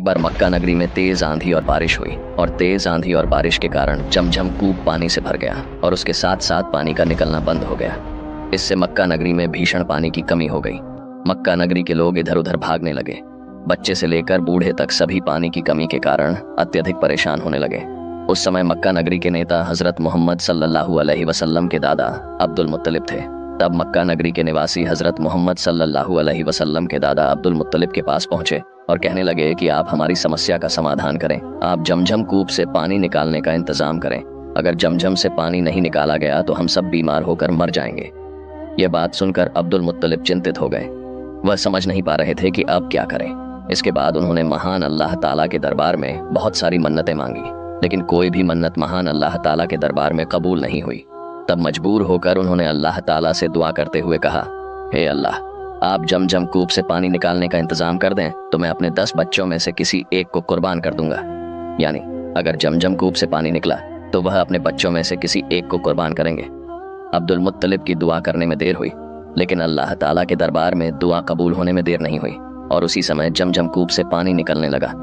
एक बार मक्का नगरी में तेज आंधी और बारिश हुई और तेज आंधी और बारिश के कारण जमझम कूप पानी से भर गया और उसके साथ साथ पानी का निकलना बंद हो गया। इससे मक्का नगरी में भीषण पानी की कमी हो गई। मक्का नगरी के लोग इधर उधर भागने लगे। बच्चे से लेकर बूढ़े तक सभी पानी की कमी के कारण अत्यधिक परेशान होने लगे। उस समय मक्का नगरी के नेता हजरत मोहम्मद सल्लल्लाहु अलैहि वसल्लम के दादा अब्दुल मुत्तलिब थे। तब मक्का नगरी के निवासी हजरत मोहम्मद सल्लल्लाहु अलैहि वसल्लम के दादा अब्दुल मुत्तलिब के पास पहुंचे और कहने लगे कि आप हमारी समस्या का समाधान करें। आप जमझम कूप से पानी निकालने का इंतजाम करें। अगर जमझम से पानी नहीं निकाला गया तो हम सब बीमार होकर मर जाएंगे। यह बात सुनकर अब्दुल मुत्तलिब चिंतित हो गए। वह समझ नहीं पा रहे थे कि अब क्या करें। इसके बाद उन्होंने महान अल्लाह ताला के दरबार में बहुत सारी मन्नतें मांगी, लेकिन कोई भी मन्नत महान अल्लाह ताला के दरबार में कबूल नहीं हुई। तब मजबूर होकर उन्होंने अल्लाह ताला से दुआ करते हुए कहा, हे अल्लाह, आप जमझम कूप से पानी निकालने का इंतजाम कर दें तो मैं अपने 10 बच्चों में से किसी एक को कुर्बान कर दूंगा। यानी अगर जमझम कूप से पानी निकला तो वह अपने बच्चों में से किसी एक को कुर्बान करेंगे। अब्दुल मुत्तलिब की दुआ करने में देर हुई, लेकिन अल्लाह ताला के दरबार में दुआ कबूल होने में देर नहीं हुई और उसी समय जमझम कूप से पानी निकलने लगा।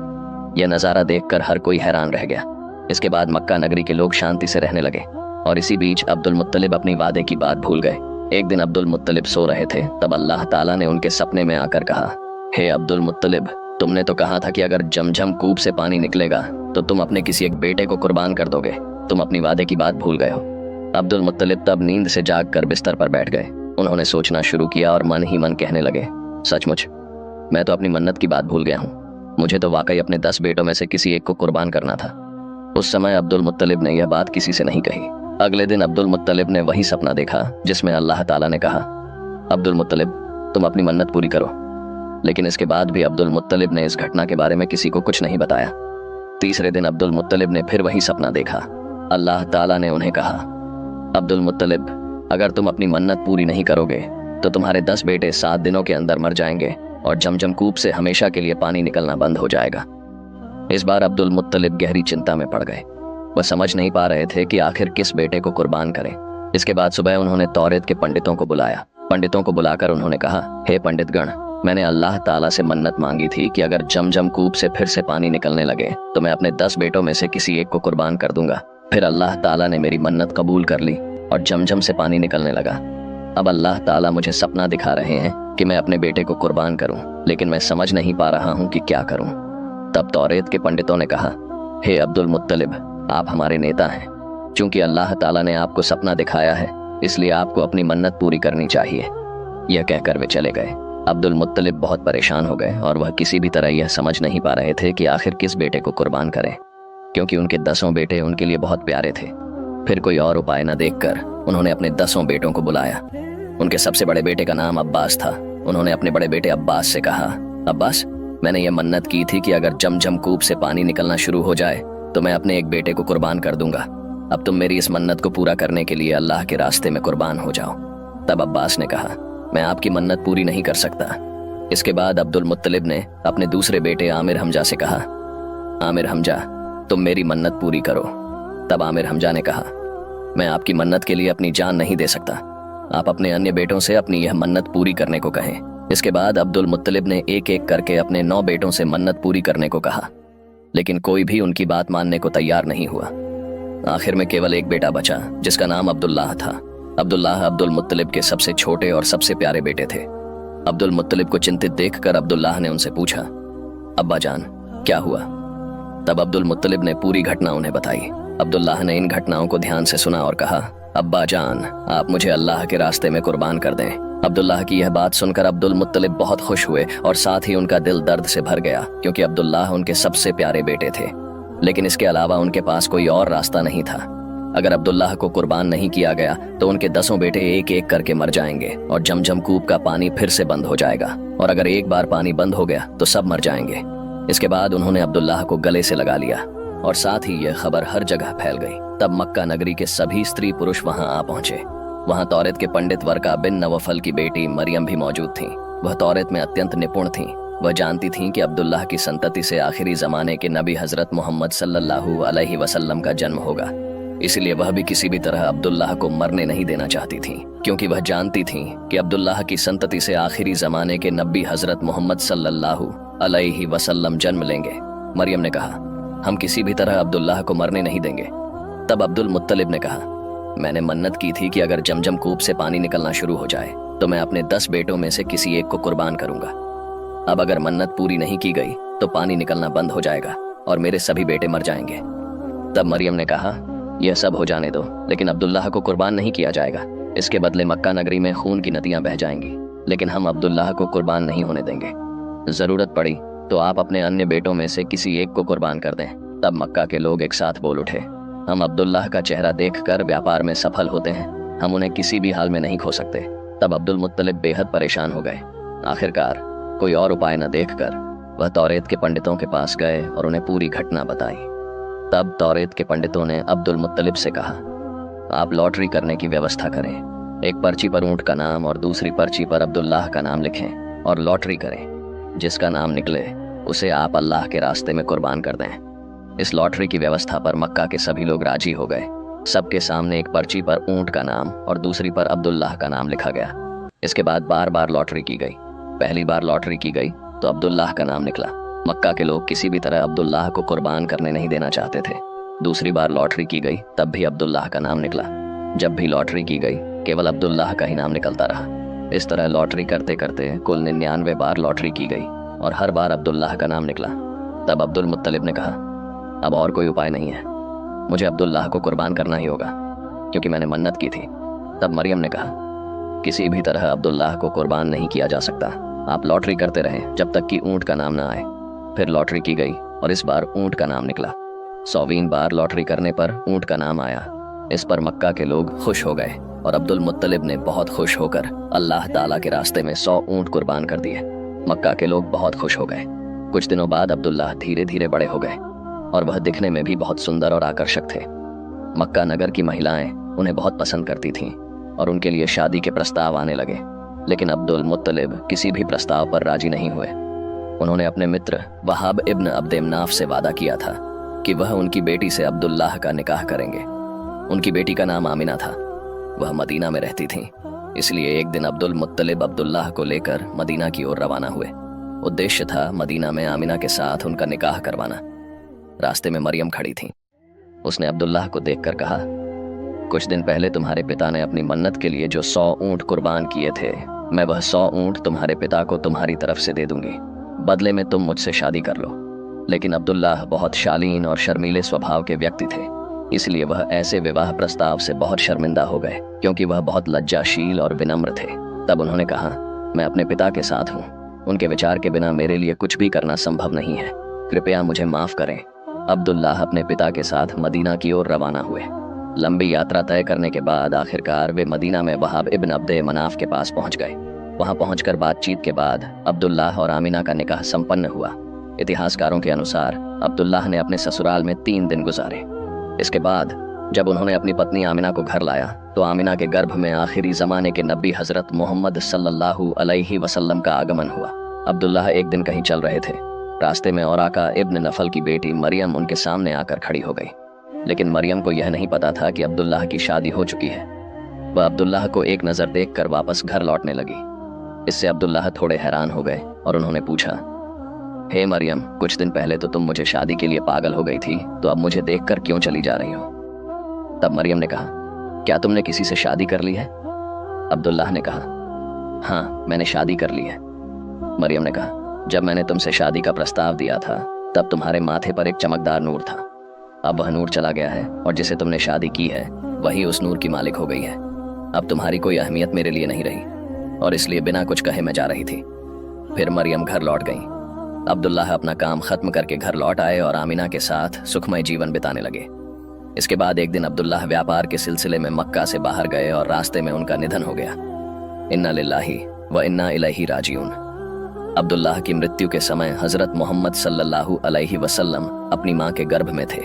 यह नज़ारा देखकर हर कोई हैरान रह गया। इसके बाद मक्का नगरी के लोग शांति से रहने लगे और इसी बीच अब्दुल मुत्तलिब अपनी वादे की बात भूल गए। एक दिन अब्दुल मुत्तलिब सो रहे थे, तब अल्लाह ताला ने उनके सपने में आकर कहा, हे अब्दुल मुत्तलिब, तुमने तो कहा था कि अगर जमझम कूप से पानी निकलेगा तो तुम अपने किसी एक बेटे को कुर्बान कर दोगे। तुम अपनी वादे की बात भूल गए हो। अब्दुल मुत्तलिब तब नींद से जागकर बिस्तर पर बैठ गए। उन्होंने सोचना शुरू किया और मन ही मन कहने लगे, सचमुच मैं तो अपनी मन्नत की बात भूल गया हूँ। मुझे तो वाकई अपने 10 बेटों में से किसी एक को कुर्बान करना था। उस समय अब्दुल मुत्तलिब ने यह बात किसी से नहीं कही। अगले दिन अब्दुल मुत्तलिब ने वही सपना देखा जिसमें अल्लाह ताला ने कहा, अब्दुल मुत्तलिब, तुम अपनी मन्नत पूरी करो। लेकिन इसके बाद भी अब्दुल मुत्तलिब ने इस घटना के बारे में किसी को कुछ नहीं बताया। तीसरे दिन अब्दुल मुत्तलिब ने फिर वही सपना देखा। अल्लाह ताला ने उन्हें कहा, अब्दुल मुत्तलिब, अगर तुम अपनी मन्नत पूरी नहीं करोगे तो तुम्हारे 10 बेटे 7 दिनों के अंदर मर जाएंगे और जमझम कूप से हमेशा के लिए पानी निकलना बंद हो जाएगा। इस बार अब्दुल मुत्तलिब गहरी चिंता में पड़ गए। वह समझ नहीं पा रहे थे कि आखिर किस बेटे को कुर्बान करें। इसके बाद सुबह उन्होंने तौरेत के पंडितों को बुलाया। पंडितों को बुलाकर उन्होंने कहा, हे पंडितगण, मैंने अल्लाह ताला से मन्नत मांगी थी कि अगर जमझम कूप से फिर से पानी निकलने लगे तो मैं अपने 10 बेटों में से किसी एक को कुर्बान कर दूंगा। फिर अल्लाह ताला ने मेरी मन्नत कबूल कर ली और जमझम से पानी निकलने लगा। अब अल्लाह ताला मुझे सपना दिखा रहे हैं कि मैं अपने बेटे को कुर्बान करूं, लेकिन मैं समझ नहीं पा रहा हूं कि क्या करूं। तब तौरेत के पंडितों ने कहा, हे अब्दुल मुत्तलिब, आप हमारे नेता हैं। चूंकि अल्लाह ताला ने आपको सपना दिखाया है, इसलिए आपको अपनी मन्नत पूरी करनी चाहिए। यह कहकर वे चले गए। अब्दुल मुत्तलिब बहुत परेशान हो गए और वह किसी भी तरह यह समझ नहीं पा रहे थे कि आखिर किस बेटे को कुर्बान करें, क्योंकि उनके 10 बेटे उनके लिए बहुत प्यारे थे। फिर कोई और उपाय न देखकर उन्होंने अपने 10 बेटों को बुलाया। उनके सबसे बड़े बेटे का नाम अब्बास था। उन्होंने अपने बड़े बेटे अब्बास से कहा, अब्बास, मैंने ये मन्नत की थी कि अगर जमझम कूप से पानी निकलना शुरू हो जाए तो मैं अपने एक बेटे को कुर्बान कर दूंगा। अब तुम मेरी इस मन्नत को पूरा करने के लिए अल्लाह के रास्ते में कुर्बान हो जाओ। तब अब्बास ने कहा, मैं आपकी मन्नत पूरी नहीं कर सकता। इसके बाद अब्दुल मुत्तलिब ने अपने दूसरे बेटे आमिर हमजा से कहा, आमिर हमजा, तुम मेरी मन्नत पूरी करो। तब आमिर हमजा ने कहा, मैं आपकी मन्नत के लिए अपनी जान नहीं दे सकता। आप अपने अन्य बेटों से अपनी यह मन्नत पूरी करने को कहें। इसके बाद अब्दुल मुत्तलिब ने एक एक करके अपने 9 बेटों से मन्नत पूरी करने को कहा, लेकिन कोई भी उनकी बात मानने को तैयार नहीं हुआ। आखिर में केवल एक बेटा बचा, जिसका नाम अब्दुल्लाह था। अब्दुल्लाह अब्दुल मुत्तलिब के सबसे छोटे और सबसे प्यारे बेटे थे। अब्दुल मुत्तलिब को चिंतित देखकर अब्दुल्लाह ने उनसे पूछा, अब्बा जान, क्या हुआ? तब अब्दुल मुत्तलिब ने पूरी घटना उन्हें बताई। अब्दुल्लाह ने इन घटनाओं को ध्यान से सुना और कहा, अब्बा जान, आप मुझे अल्लाह के रास्ते में कुर्बान कर दें। अब्दुल्लाह की यह बात सुनकर अब्दुल मुत्तलिब बहुत खुश हुए और साथ ही उनका दिल दर्द से भर गया, क्योंकि अब्दुल्लाह उनके सबसे प्यारे बेटे थे। लेकिन इसके अलावा उनके पास कोई और रास्ता नहीं था। अगर अब्दुल्लाह को कुर्बान नहीं किया गया तो उनके 10 बेटे एक एक करके मर जाएंगे और जमझम कूप का पानी फिर से बंद हो जाएगा, और अगर एक बार पानी बंद हो गया तो सब मर जाएंगे। इसके बाद उन्होंने अब्दुल्लाह को गले से लगा लिया और साथ ही यह खबर हर जगह फैल गई। तब मक्का नगरी के सभी स्त्री पुरुष वहां आ पहुंचे। वहां तौरेत के पंडित वर्का बिन नवफल की बेटी मरियम भी मौजूद थीं। वह तौरेत में अत्यंत निपुण थीं। वह जानती थीं कि अब्दुल्लाह की संतति से आखिरी जमाने के नबी हजरत मोहम्मद सल्लल्लाहु अलैहि वसल्लम का जन्म होगा। इसलिए वह भी किसी भी तरह अब्दुल्लाह को मरने नहीं देना चाहती थीं, क्योंकि वह जानती थीं कि अब्दुल्लाह की संतति से आखिरी जमाने के नबी हजरत मोहम्मद सल्लल्लाहु अलैहि वसल्लम जन्म लेंगे। मरियम ने कहा, हम किसी भी तरह अब्दुल्लाह को मरने नहीं देंगे। तब अब्दुल मुत्तलिब ने कहा, मैंने मन्नत की थी कि अगर जमजम कूप से पानी निकलना शुरू हो जाए तो मैं अपने 10 बेटों में से किसी एक को कुर्बान करूंगा। अब अगर मन्नत पूरी नहीं की गई तो पानी निकलना बंद हो जाएगा और मेरे सभी बेटे मर जाएंगे। तब मरियम ने कहा, यह सब हो जाने दो, लेकिन अब्दुल्लाह को कुर्बान नहीं किया जाएगा। इसके बदले मक्का नगरी में खून की नदियां बह जाएंगी, लेकिन हम अब्दुल्लाह को कुर्बान नहीं होने देंगे। जरूरत पड़ी तो आप अपने अन्य बेटों में से किसी एक को कुर्बान कर दें। तब मक्का के लोग एक साथ बोल उठे, हम अब्दुल्लाह का चेहरा देखकर व्यापार में सफल होते हैं, हम उन्हें किसी भी हाल में नहीं खो सकते। तब अब्दुल मुत्तलिब बेहद परेशान हो गए। आखिरकार कोई और उपाय न देखकर वह तौरेत के पंडितों के पास गए और उन्हें पूरी घटना बताई। तब तौरेत के पंडितों ने अब्दुल मुत्तलिब से कहा, आप लॉटरी करने की व्यवस्था करें। एक पर्ची पर ऊँट का नाम और दूसरी पर्ची पर अब्दुल्लाह का नाम लिखें और लॉटरी करें। जिसका नाम निकले उसे आप अल्लाह के रास्ते में कुर्बान कर दें। इस लॉटरी की व्यवस्था पर मक्का के सभी लोग राजी हो गए। सबके सामने एक पर्ची पर ऊँट का नाम और दूसरी पर अब्दुल्लाह का नाम लिखा गया। इसके बाद बार बार लॉटरी की गई। पहली बार लॉटरी की गई तो अब्दुल्लाह का नाम निकला। मक्का के लोग किसी भी तरह अब्दुल्लाह को कुर्बान करने नहीं देना चाहते थे। दूसरी बार लॉटरी की गई, तब भी अब्दुल्लाह का नाम निकला। जब भी लॉटरी की गई केवल अब्दुल्लाह का ही नाम निकलता रहा। इस तरह लॉटरी करते करते कुल 99 बार लॉटरी की गई और हर बार अब्दुल्लाह का नाम निकला। तब अब्दुल मुत्तलिब ने कहा, अब और कोई उपाय नहीं है, मुझे अब्दुल्लाह को कुर्बान करना ही होगा, क्योंकि मैंने मन्नत की थी। तब मरियम ने कहा, किसी भी तरह अब्दुल्लाह को कुर्बान नहीं किया जा सकता। आप लॉटरी करते रहें जब तक कि ऊँट का नाम ना आए। फिर लॉटरी की गई और इस बार ऊँट का नाम निकला। 100वीं बार लॉटरी करने पर ऊँट का नाम आया। इस पर मक्का के लोग खुश हो गए और अब्दुल मुत्तलिब ने बहुत खुश होकर अल्लाह ताला के रास्ते में 100 ऊँट कुर्बान कर दिए। मक्का के लोग बहुत खुश हो गए। कुछ दिनों बाद अब्दुल्लाह धीरे धीरे बड़े हो गए और वह दिखने में भी बहुत सुंदर और आकर्षक थे। मक्का नगर की महिलाएं उन्हें बहुत पसंद करती थीं और उनके लिए शादी के प्रस्ताव आने लगे, लेकिन अब्दुल मुत्तलिब किसी भी प्रस्ताव पर राजी नहीं हुए। उन्होंने अपने मित्र वहाब इब्न अब्देमनाफ से वादा किया था कि वह उनकी बेटी से अब्दुल्लाह का निकाह करेंगे। उनकी बेटी का नाम आमिना था। वह मदीना में रहती थीं, इसलिए एक दिन अब्दुल मुत्तलिब अब्दुल्लाह को लेकर मदीना की ओर रवाना हुए। उद्देश्य था मदीना में आमिना के साथ उनका निकाह करवाना। रास्ते में मरियम खड़ी थी। उसने अब्दुल्लाह को देखकर कहा, कुछ दिन पहले तुम्हारे पिता ने अपनी मन्नत के लिए जो 100 ऊँट कुर्बान किए थे, मैं वह 100 ऊँट तुम्हारे पिता को तुम्हारी तरफ से दे दूंगी। बदले में तुम मुझसे शादी कर लो। लेकिन अब्दुल्लाह बहुत शालीन और शर्मीले स्वभाव के व्यक्ति थे, इसलिए वह ऐसे विवाह प्रस्ताव से बहुत शर्मिंदा हो गए, क्योंकि वह बहुत लज्जाशील और विनम्र थे। तब उन्होंने कहा, मैं अपने पिता के साथ हूँ, उनके विचार के बिना मेरे लिए कुछ भी करना संभव नहीं है, कृपया मुझे माफ़ करें। अब्दुल्लाह अपने पिता के साथ मदीना की ओर रवाना हुए। लंबी यात्रा तय करने के बाद आखिरकार वे मदीना में वहाब इब्न अब्दे मनाफ के पास पहुंच गए। वहां पहुंचकर बातचीत के बाद अब्दुल्लाह और आमिना का निकाह संपन्न हुआ। इतिहासकारों के अनुसार अब्दुल्लाह ने अपने ससुराल में 3 दिन गुजारे। इसके बाद जब उन्होंने अपनी पत्नी आमिना को घर लाया तो आमिना के गर्भ में आखिरी ज़माने के नबी हज़रत मोहम्मद सल्लल्लाहु अलैहि वसल्लम का आगमन हुआ। अब्दुल्लाह एक दिन कहीं चल रहे थे। रास्ते में औराका इब्न नफल की बेटी मरियम उनके सामने आकर खड़ी हो गई, लेकिन मरियम को यह नहीं पता था कि अब्दुल्लाह की शादी हो चुकी है। वह अब्दुल्लाह को एक नज़र देखकर वापस घर लौटने लगी। इससे अब्दुल्लाह थोड़े हैरान हो गए और उन्होंने पूछा, हे मरियम, कुछ दिन पहले तो तुम मुझे शादी के लिए पागल हो गई थी, तो अब मुझे देखकर क्यों चली जा रही हो? तब मरियम ने कहा, क्या तुमने किसी से शादी कर ली है? अब्दुल्लाह ने कहा, हाँ, मैंने शादी कर ली है। मरियम ने कहा, जब मैंने तुमसे शादी का प्रस्ताव दिया था तब तुम्हारे माथे पर एक चमकदार नूर था। अब वह नूर चला गया है और जिसे तुमने शादी की है वही उस नूर की मालिक हो गई है। अब तुम्हारी कोई अहमियत मेरे लिए नहीं रही और इसलिए बिना कुछ कहे मैं जा रही थी। फिर मरियम घर लौट गई। अब्दुल्लाह अपना काम खत्म करके घर लौट आए और आमिना के साथ सुखमय जीवन बिताने लगे। इसके बाद एक दिन अब्दुल्लाह व्यापार के सिलसिले में मक्का से बाहर गए और रास्ते में उनका निधन हो गया। इन्ना लिल्लाहि व इन्ना इलैहि राजिऊन। अब्दुल्लाह की मृत्यु के समय हजरत मोहम्मद सल्लल्लाहु अलैहि वसल्लम अपनी मां के गर्भ में थे।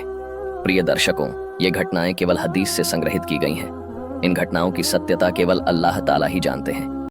प्रिय दर्शकों, ये घटनाएं केवल हदीस से संग्रहित की गई हैं। इन घटनाओं की सत्यता केवल अल्लाह ताला ही जानते हैं।